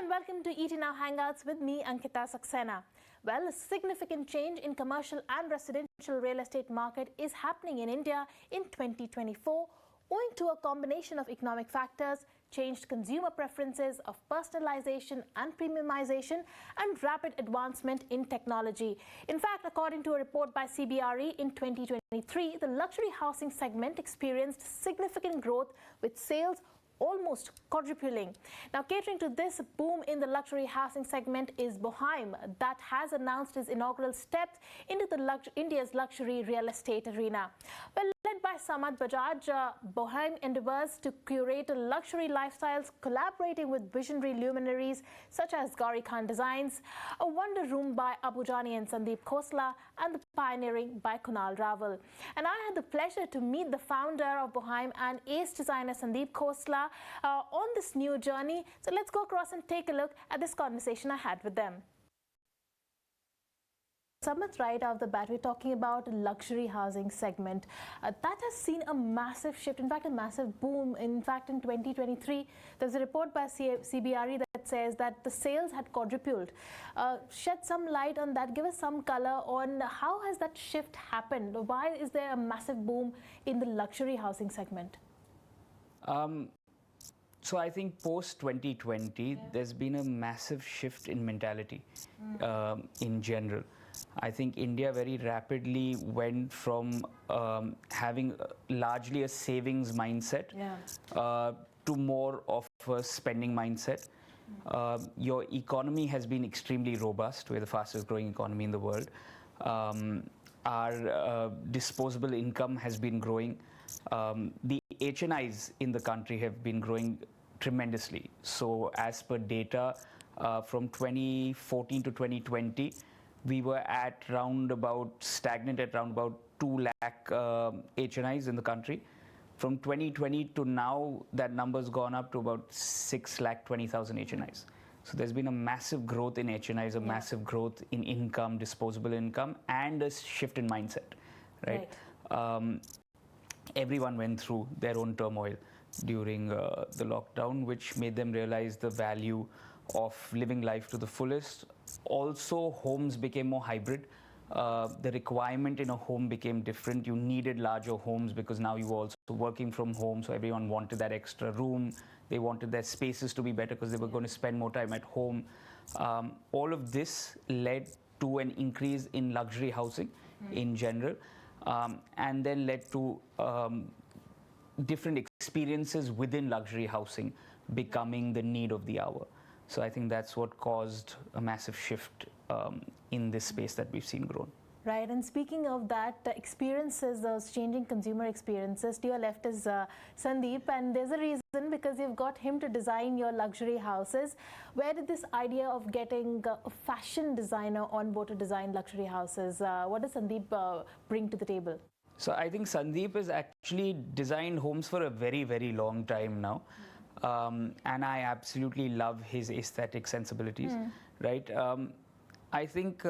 and welcome to ET Now Hangouts with me, Ankita Saxena. Well, a significant change in commercial and residential real estate market is happening in India in 2024, owing to a combination of economic factors, changed consumer preferences of personalization and premiumization, and rapid advancement in technology. In fact, according to a report by CBRE in 2023, the luxury housing segment experienced significant growth with sales almost quadrupling. Now, catering to this boom in the luxury housing segment is Boheim, that has announced its inaugural steps into India's luxury real estate arena. Well, led by Samarth Bajaj, Boheim endeavours to curate luxury lifestyles, collaborating with visionary luminaries such as Gauri Khan Designs, a wonder room by Jani Sandeep Khosla, and the pioneering by Kunal Rawa. And I had the pleasure to meet the founder of Boheim and ace designer Sandeep Khosla on this new journey. So let's go across and take a look at this conversation I had with them. Samarth, right out of the bat, we're talking about luxury housing segment. That has seen a massive shift, in fact, a massive boom. In fact, in 2023, there's a report by CBRE that says that the sales had quadrupled. Shed some light on that. Give us some color on how has that shift happened? Why is there a massive boom in the luxury housing segment? So I think post 2020, there's been a massive shift in mentality in general. I think India very rapidly went from having largely a savings mindset to more of a spending mindset. Your economy has been extremely robust. We're the fastest growing economy in the world. Our disposable income has been growing. The HNIs in the country have been growing tremendously. So as per data from 2014 to 2020, we were at stagnant at around about 2 lakh HNIs in the country. From 2020 to now, that number's gone up to about 6,20,000 HNIs. So there's been a massive growth in HNIs, a massive growth in income, disposable income, and a shift in mindset, right? Everyone went through their own turmoil during the lockdown, which made them realize the value of living life to the fullest. Also, homes became more hybrid. The requirement in a home became different. You needed larger homes because now you were also working from home, so everyone wanted that extra room. They wanted their spaces to be better because they were going to spend more time at home. All of this led to an increase in luxury housing in general, and then led to different experiences within luxury housing becoming the need of the hour. So I think that's what caused a massive shift in this space that we've seen grown. Right, and speaking of that, experiences, those changing consumer experiences, to your left is Sandeep, and there's a reason because you've got him to design your luxury houses. Where did this idea of getting a fashion designer on board to design luxury houses, what does Sandeep bring to the table? So I think Sandeep has actually designed homes for a very, very long time now. And I absolutely love his aesthetic sensibilities, right? I think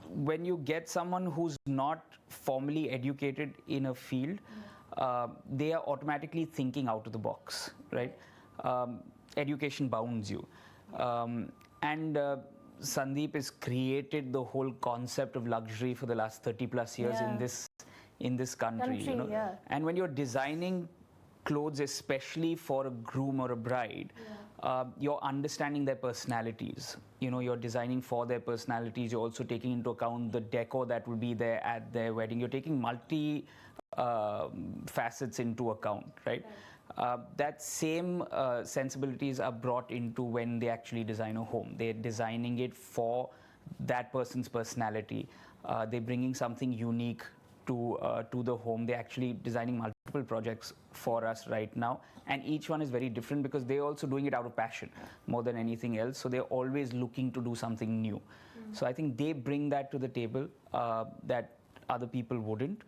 when you get someone who's not formally educated in a field, they are automatically thinking out of the box, right? Education bounds you. And Sandeep has created the whole concept of luxury for the last 30 plus years in this country, you know? And when you're designing clothes, especially for a groom or a bride, you're understanding their personalities. You know, you're designing for their personalities. You're also taking into account the decor that will be there at their wedding. You're taking multi facets into account, right? That same sensibilities are brought into when they actually design a home. They're designing it for that person's personality. They're bringing something unique to the home. They're actually designing multiple projects for us right now, and each one is very different because they're also doing it out of passion more than anything else. So they're always looking to do something new. So I think they bring that to the table that other people wouldn't.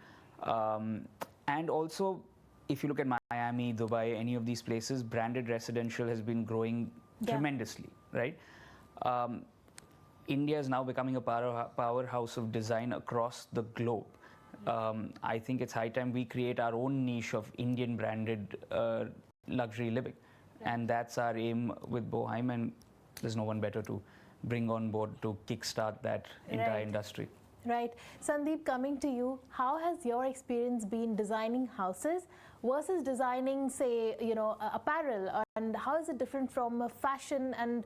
And also, if you look at Miami, Dubai, any of these places, branded residential has been growing tremendously, right? India is now becoming a powerhouse of design across the globe. I think it's high time we create our own niche of Indian branded luxury living. And that's our aim with Boheim, and there's no one better to bring on board to kickstart that entire industry. Right. Sandeep, coming to you, how has your experience been designing houses versus designing, say, apparel? And how is it different from fashion? And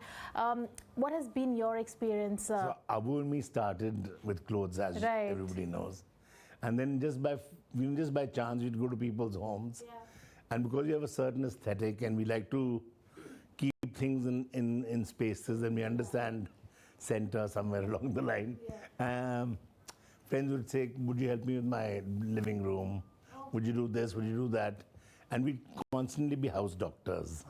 what has been your experience? So Abu and me started with clothes, as everybody knows. And then just by chance, we'd go to people's homes. Yeah. And because we have a certain aesthetic and we like to keep things in spaces and we understand center somewhere along the line. Yeah. Friends would say, would you help me with my living room? Would you do this? Would you do that? And we'd constantly be house doctors.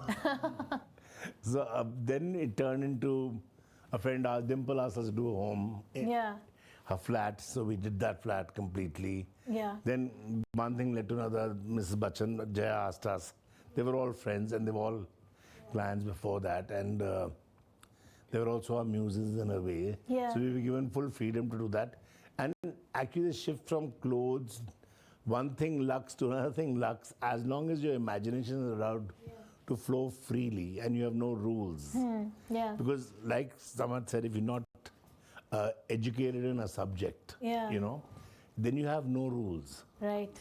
So then it turned into a friend, Dimple asked us to do a home. Her flat, so we did that flat completely. Yeah. Then one thing led to another. Mrs. Bachchan, Jaya asked us. They were all friends and they were all clients before that. And they were also our muses in a way. Yeah. So we were given full freedom to do that. And actually the shift from clothes, one thing lux to another thing lux, as long as your imagination is allowed to flow freely and you have no rules. Yeah. Because like Samarth said, if you're not educated in a subject, then you have no rules. Right.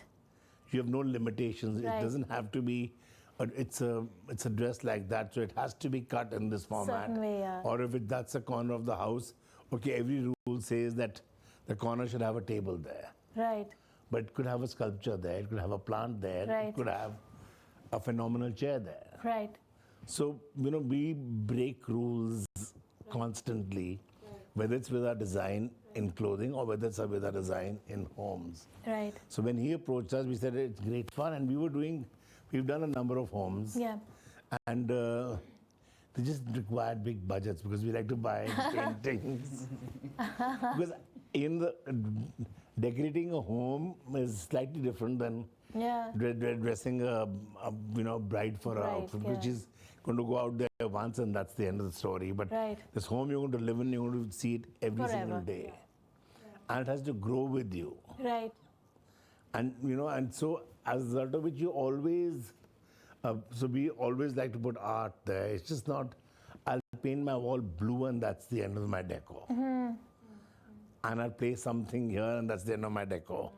You have no limitations. Right. It doesn't have to be, it's a dress like that, so it has to be cut in this format. Certain way, yeah. Or if that's a corner of the house, okay, every rule says that the corner should have a table there. Right. But it could have a sculpture there, it could have a plant there, right. It could have a phenomenal chair there. Right. So, we break rules constantly, whether it's with our design in clothing or whether it's with our design in homes. Right. So when he approached us, we said it's great fun, and we've done a number of homes. Yeah. And they just required big budgets because we like to buy paintings. Because decorating a home is slightly different than dressing a bride for an outfit, which is going to go out there once and that's the end of the story. But this home you're going to live in, you're going to see it every single day. And it has to grow with you. Right. And, and so as a result of which you always, so we always like to put art there. It's just not, I'll paint my wall blue and that's the end of my decor. Mm-hmm. And I'll place something here and that's the end of my decor.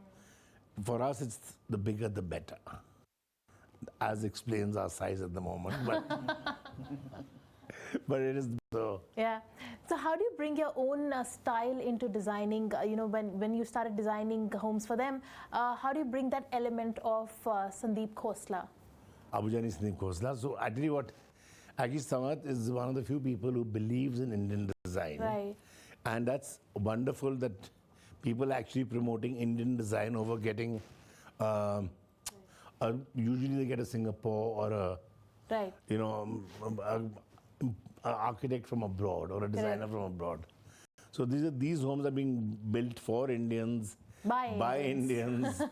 For us, it's the bigger the better, as explains our size at the moment. But it is so. Yeah. So how do you bring your own style into designing? When you started designing homes for them, how do you bring that element of Sandeep Khosla? Jani Sandeep Khosla. So I tell you what, actually Samarth is one of the few people who believes in Indian design. Right. And that's wonderful that people actually promoting Indian design over getting, usually they get a Singapore or an architect from abroad or a designer from abroad. So these homes are being built for Indians, by Indians.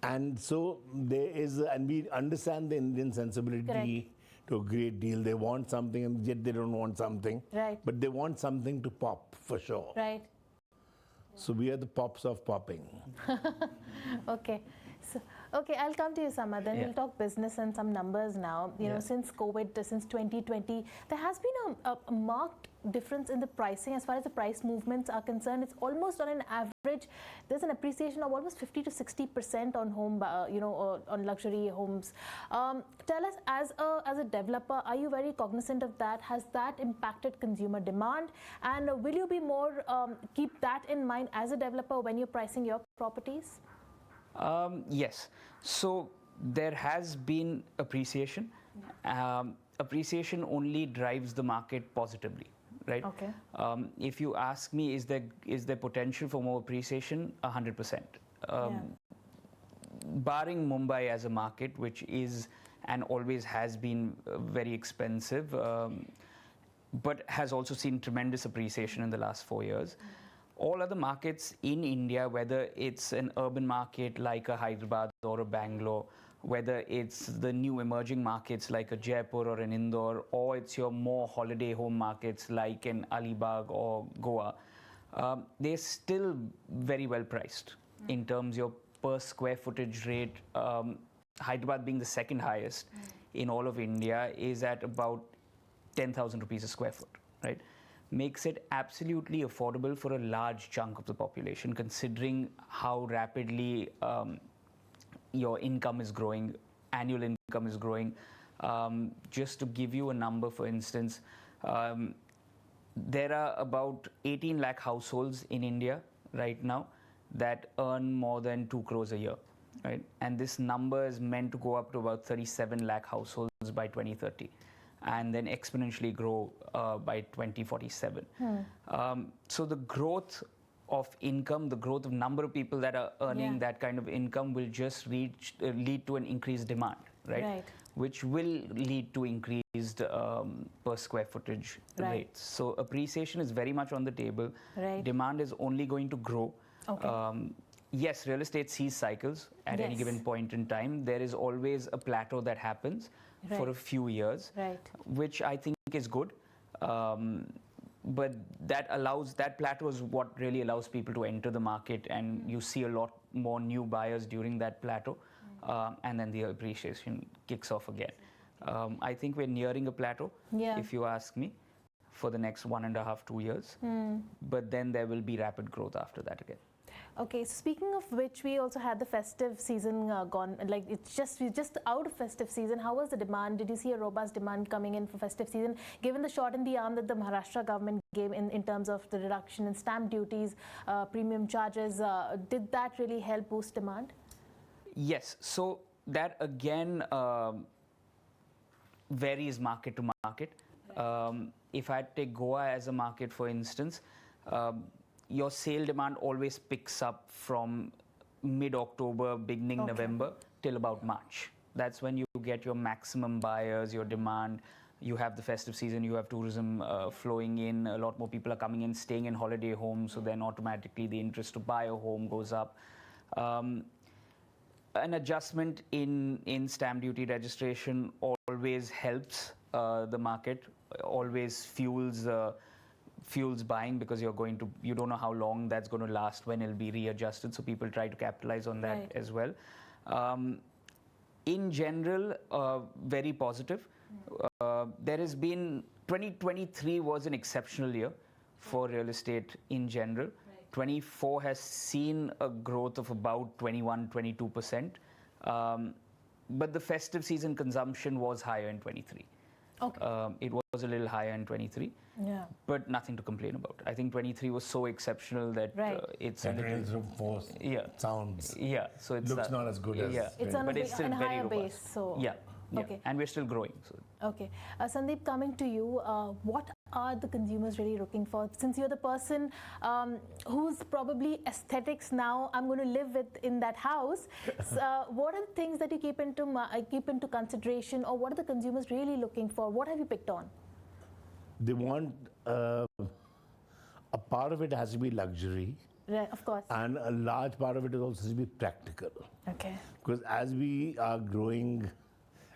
And so there is, and we understand the Indian sensibility to a great deal. They want something and yet they don't want something. Right. But they want something to pop for sure. Right. So we are the pops of popping. Okay. So, I'll come to you, Samarth. Then we'll talk business and some numbers now. Since COVID, since 2020, there has been a marked difference in the pricing as far as the price movements are concerned. It's almost on an average, there's an appreciation of almost 50 to 60% on home, on luxury homes. Tell us, as a developer, are you very cognizant of that? Has that impacted consumer demand? And will you be more, keep that in mind as a developer when you're pricing your properties? Yes. So there has been appreciation. Appreciation only drives the market positively, right? Okay. If you ask me, is there potential for more appreciation? 100%. Barring Mumbai as a market, which is and always has been very expensive, but has also seen tremendous appreciation in the last 4 years. All other markets in India, whether it's an urban market like a Hyderabad or a Bangalore, whether it's the new emerging markets like a Jaipur or an Indore, or it's your more holiday home markets like an Alibag or Goa, they're still very well priced in terms of your per square footage rate. Hyderabad being the second highest in all of India is at about 10,000 rupees a square foot. right, makes it absolutely affordable for a large chunk of the population, considering how rapidly your income is growing, annual income is growing. Just to give you a number, for instance, there are about 18 lakh households in India right now that earn more than 2 crores a year, right? And this number is meant to go up to about 37 lakh households by 2030, and then exponentially grow by 2047. So the growth of income, the growth of number of people that are earning that kind of income will just lead to an increased demand, right? Which will lead to increased per square footage rates. So appreciation is very much on the table. Demand is only going to grow. Yes, real estate sees cycles at any given point in time. There is always a plateau that happens for a few years, which I think is good. But that plateau is what really allows people to enter the market, and you see a lot more new buyers during that plateau, and then the appreciation kicks off again. I think we're nearing a plateau, if you ask me, for the next 1.5 to 2 years. But then there will be rapid growth after that again. Okay, so speaking of which, we also had the festive season gone, like we're just out of festive season. How was the demand? Did you see a robust demand coming in for festive season? Given the shot in the arm that the Maharashtra government gave in terms of the reduction in stamp duties, premium charges, did that really help boost demand? Yes, so that again varies market to market. If I take Goa as a market, for instance, your sale demand always picks up from mid-October, beginning November till about March. That's when you get your maximum buyers, your demand. You have the festive season, you have tourism flowing in, a lot more people are coming in, staying in holiday homes, so then automatically the interest to buy a home goes up. An adjustment in stamp duty registration always helps the market, always fuels buying, because you don't know how long that's going to last, when it'll be readjusted, so people try to capitalize on that as well. In general, very positive. There has been 2023 was an exceptional year for real estate in general. 24 has seen a growth of about 21-22%, but the festive season consumption was higher in 23. It was a little higher in 23, but nothing to complain about. I think 23 was so exceptional that it's that sounds so it looks not as good as it's on but it's still a very higher robust. base. So And we're still growing. So. Okay, Sandeep, coming to you, what are the consumers really looking for? Since you're the person who's probably aesthetics now, I'm going to live in that house. What are the things that you keep into consideration, or what are the consumers really looking for? What have you picked on? They want a part of it has to be luxury. Right, of course. And a large part of it is also to be practical. Okay. Because as we are growing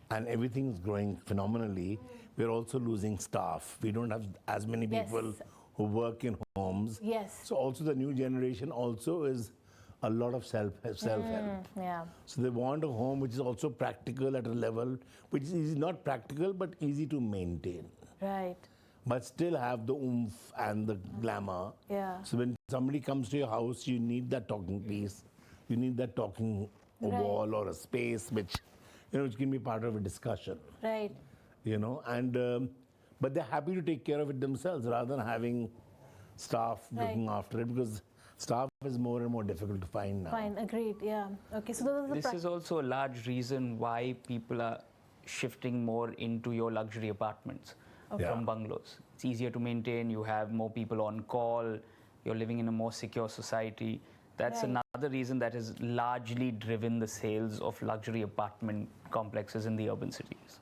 and everything's growing phenomenally, we're also losing staff. We don't have as many people who work in homes. So also the new generation also is a lot of self-help. So they want a home which is also practical at a level which is not practical but easy to maintain. But still have the oomph and the glamour. So when somebody comes to your house, you need that talking piece. You need that talking wall or a space which which can be part of a discussion. And but they're happy to take care of it themselves rather than having staff looking after it, because staff is more and more difficult to find now. Agreed, Okay, so this is also a large reason why people are shifting more into your luxury apartments from bungalows. It's easier to maintain, you have more people on call, you're living in a more secure society. That's another reason that has largely driven the sales of luxury apartment complexes in the urban cities.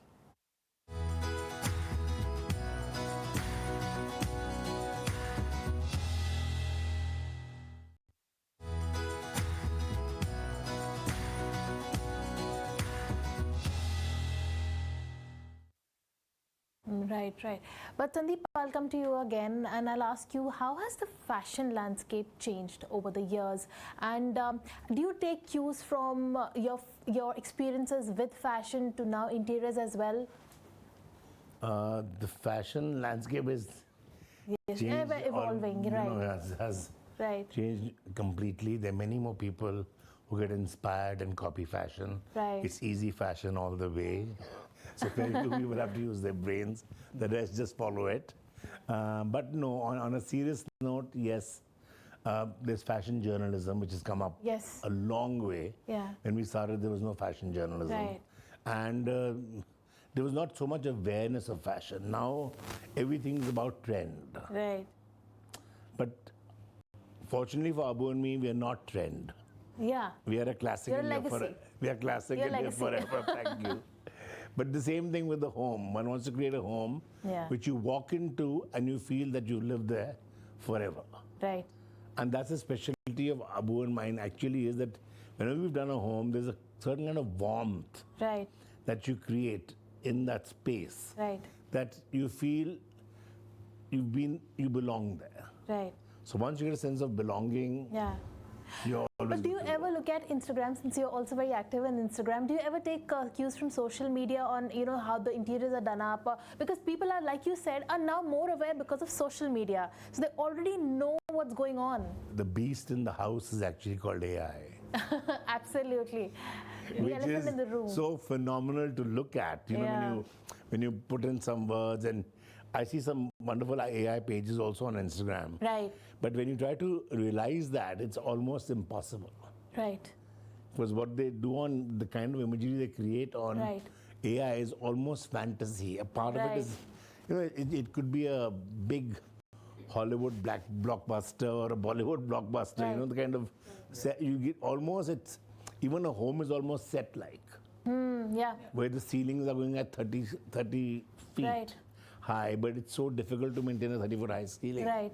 Right. But Sandeep, I'll come to you again and I'll ask you, how has the fashion landscape changed over the years? And do you take cues from your experiences with fashion to now interiors as well? The fashion landscape is Yes, changed ever evolving, right. has Right. changed completely. There are many more people who get inspired and copy fashion. Right. It's easy fashion all the way. So very few people have to use their brains. The rest just follow it. But no, on a serious note, yes, there's fashion journalism, which has come up Yes. a long way. Yeah. When we started, there was no fashion journalism. Right. And there was not so much awareness of fashion. Now, everything's about trend. Right. But fortunately for Abu and me, we are not trend. Yeah. We are a classic You're a India legacy. We are classic You're India legacy. forever. Thank you. But the same thing with the home. One wants to create a home Yeah. which you walk into and you feel that you live there forever. Right. And that's the specialty of Abu and mine actually, is that whenever we've done a home, there's a certain kind of warmth Right. that you create in that space. Right. That you feel you belong there. Right. So once you get a sense of belonging, Yeah. you're always But do you good to ever look at Instagram, since you're also very active on Instagram? Do you ever take cues from social media on, how the interiors are done up? Because people are, like you said, are now more aware because of social media. So they already know what's going on. The beast in the house is actually called AI. Absolutely. The Which elephant is in the room. so phenomenal to look at. Yeah. When you put in some words, and I see some wonderful AI pages also on Instagram. Right. But when you try to realize that, it's almost impossible. Right. Because what they do on the kind of imagery they create on Right. AI is almost fantasy. A part of Right. it is, it could be a big Hollywood blockbuster or a Bollywood blockbuster. Right. The kind of set you get almost. It's even a home is almost set-like, Yeah. where the ceilings are going at 30 feet Right. high, but it's so difficult to maintain a 30-foot high ceiling. Right.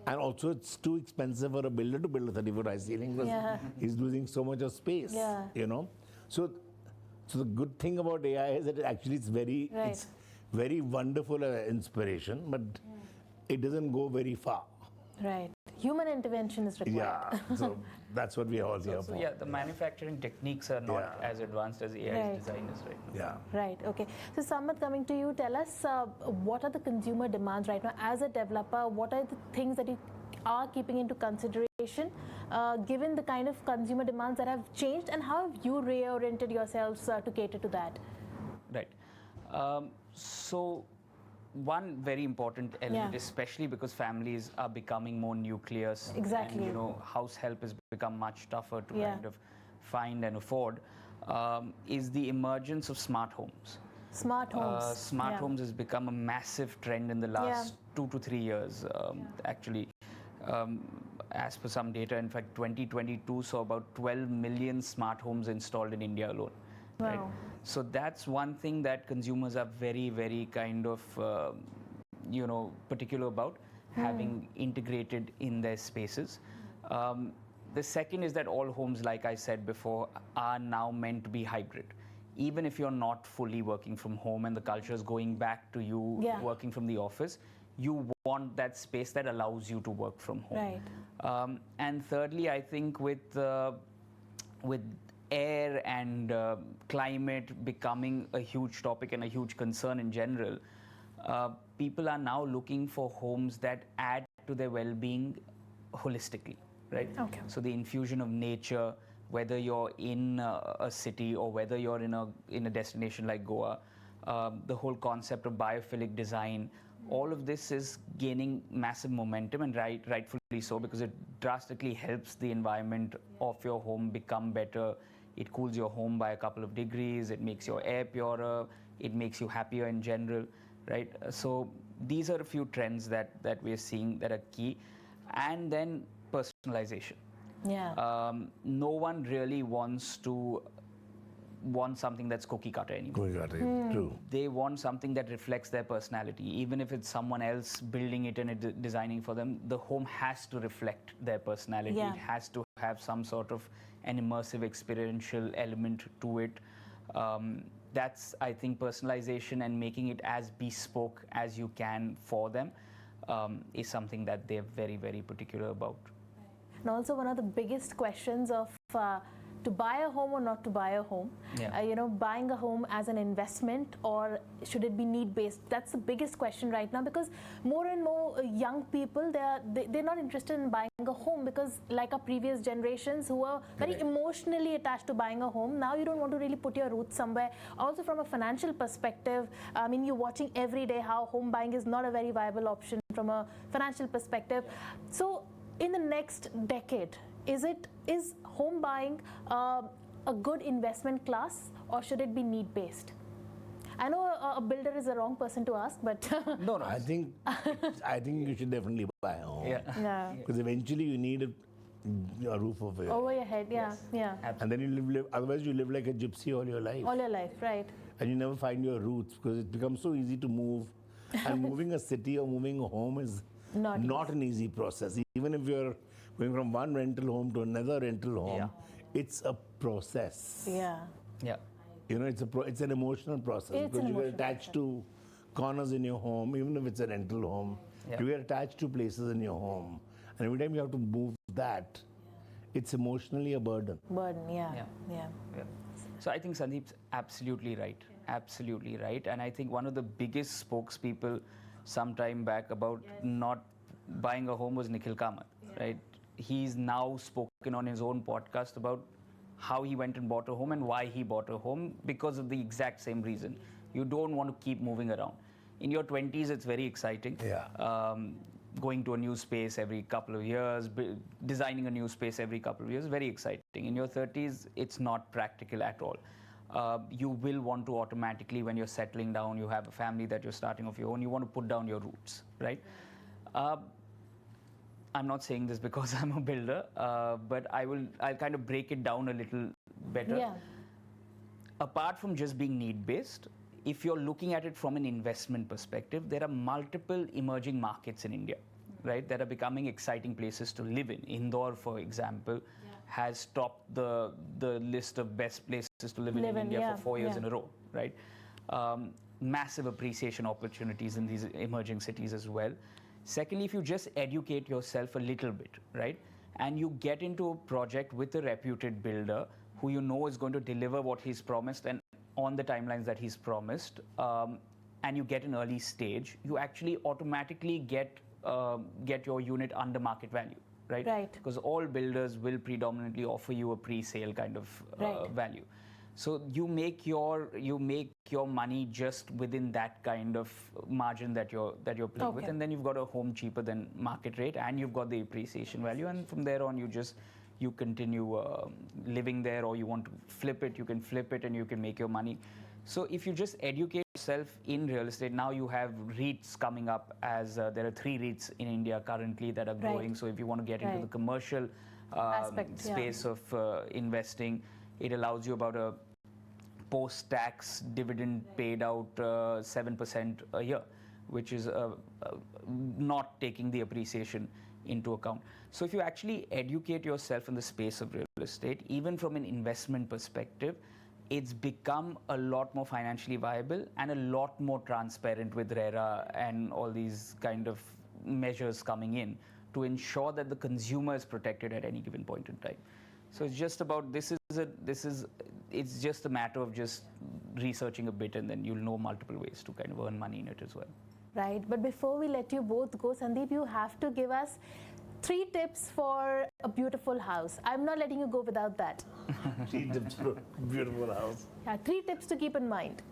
And also, it's too expensive for a builder to build a 30-foot high ceiling because Yeah. he's losing so much of space. Yeah. So the good thing about AI is that actually it's Right. very wonderful inspiration, but it doesn't go very far. Right. Human intervention is required. Yeah. So that's what we are all here So for. yeah, the manufacturing techniques are not Yeah. as advanced as AI's Right. design is right now. Yeah. Right. Okay. So, Samarth, coming to you, tell us what are the consumer demands right now? As a developer, what are the things that you are keeping into consideration, given the kind of consumer demands that have changed, and how have you reoriented yourselves to cater to that? Right. So one very important element, Yeah. especially because families are becoming more nucleus. Exactly. And, house help has become much tougher to Yeah. kind of find and afford, is the emergence of smart homes. Smart homes. Smart Yeah. homes has become a massive trend in the last 2 to 3 years. Actually, as per some data, in fact, 2022 saw about 12 million smart homes installed in India alone. Right? Wow. So that's one thing that consumers are very, very kind of, particular about, having integrated in their spaces. The second is that all homes, like I said before, are now meant to be hybrid. Even if you're not fully working from home and the culture is going back to you Yeah. working from the office, you want that space that allows you to work from home. Right. And thirdly, I think with air and climate becoming a huge topic and a huge concern in general, people are now looking for homes that add to their well-being holistically, right? Okay. So the infusion of nature, whether you're in a city or whether you're in a destination like Goa, the whole concept of biophilic design, all of this is gaining massive momentum, and rightfully so, because it drastically helps the environment of your home become better. It cools your home by a couple of degrees, it makes your air purer, it makes you happier in general, right? So these are a few trends that we're seeing that are key. And then personalization. Yeah. No one really wants something that's cookie cutter anymore. True. They want something that reflects their personality. Even if it's someone else building it and designing for them, the home has to reflect their personality. Yeah. It has to have some sort of an immersive experiential element to it. That's, I think, personalization and making it as bespoke as you can for them is something that they're very, very particular about. And also, one of the biggest questions of to buy a home or not to buy a home. Yeah. Buying a home as an investment, or should it be need-based? That's the biggest question right now, because more and more young people, they're not interested in buying a home, because like our previous generations who were very emotionally attached to buying a home, now you don't want to really put your roots somewhere. Also from a financial perspective, I mean, you're watching every day how home buying is not a very viable option from a financial perspective. So in the next decade, is home buying a good investment class, or should it be need-based? I know a builder is the wrong person to ask, but No. I think you should definitely buy a home. yeah, Because eventually you need a roof over over your head. Yeah, yeah. And then you live, otherwise you live like a gypsy all your life. All your life, right? And you never find your roots, because it becomes so easy to move. And moving a city or moving a home is not an easy process. Even if you're going from one rental home to another rental home, it's a process. Yeah. Yeah. It's an emotional process, It's because an you get emotional attached to corners in your home, even if it's a rental home. Yeah. You get attached to places in your home, and every time you have to move that, it's emotionally a burden. Burden, yeah. So I think Sandeep's absolutely right. Absolutely right. And I think one of the biggest spokespeople some time back about not buying a home was Nikhil Kamath, right? He's now spoken on his own podcast about how he went and bought a home and why he bought a home, because of the exact same reason. You don't want to keep moving around. In your 20s, it's very exciting. Yeah. Going to a new space every couple of years, designing a new space every couple of years, very exciting. In your 30s, it's not practical at all. You will want to automatically, when you're settling down, you have a family that you're starting of your own, you want to put down your roots, right? I'm not saying this because I'm a builder, but I'll kind of break it down a little better. Yeah. Apart from just being need-based, if you're looking at it from an investment perspective, there are multiple emerging markets in India, right, that are becoming exciting places to live in. Indore, for example, has topped the list of best places to live in India for 4 years in a row, right? Massive appreciation opportunities in these emerging cities as well. Secondly, if you just educate yourself a little bit, right, and you get into a project with a reputed builder who you know is going to deliver what he's promised and on the timelines that he's promised, and you get an early stage, you actually automatically get your unit under market value, right? Right. Because all builders will predominantly offer you a pre-sale kind of value. So you make your money just within that kind of margin that you're playing with, and then you've got a home cheaper than market rate, and you've got the appreciation value, and from there on you continue living there, or you want to flip it, you can flip it and you can make your money. So if you just educate yourself in real estate, now you have REITs coming up, as there are 3 REITs in India currently that are growing. So if you want to get into the commercial space of investing, it allows you about a post-tax dividend paid out 7% a year, which is not taking the appreciation into account. So if you actually educate yourself in the space of real estate, even from an investment perspective, it's become a lot more financially viable and a lot more transparent with RERA and all these kind of measures coming in to ensure that the consumer is protected at any given point in time. So it's just about it's just a matter of just researching a bit, and then you'll know multiple ways to kind of earn money in it as well. Right, but before we let you both go, Sandeep, you have to give us 3 tips for a beautiful house. I'm not letting you go without that. 3 tips for a beautiful house. Yeah, 3 tips to keep in mind.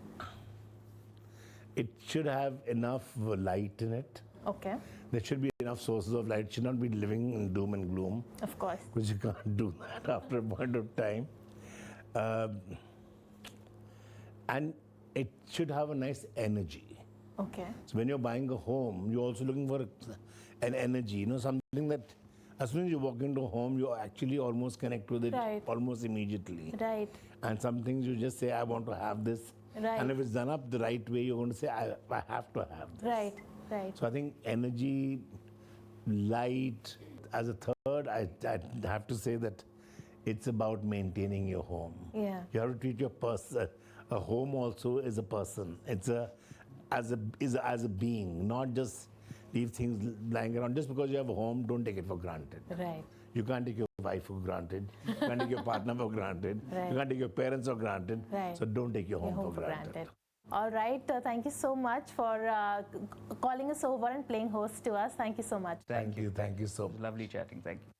It should have enough light in it. Okay. There should be enough sources of light. It should not be living in doom and gloom. Of course. Because you can't do that after a point of time. And it should have a nice energy. Okay. So when you're buying a home, you're also looking for an energy, something that as soon as you walk into a home, you actually almost connect with it almost immediately. Right. And some things you just say, I want to have this. Right. And if it's done up the right way, you're going to say, I have to have this. Right, right. So I think energy, light. As a third, I have to say that it's about maintaining your home. Yeah. You have to treat your person. A home also is a person. It's as a being, not just leave things lying around. Just because you have a home, don't take it for granted. Right. You can't take your wife for granted. You can't take your partner for granted. Right. You can't take your parents for granted. Right. So don't take your home for granted. All right. Thank you so much for calling us over and playing host to us. Thank you so much. Thank you. Thank you so much. Lovely chatting. Thank you.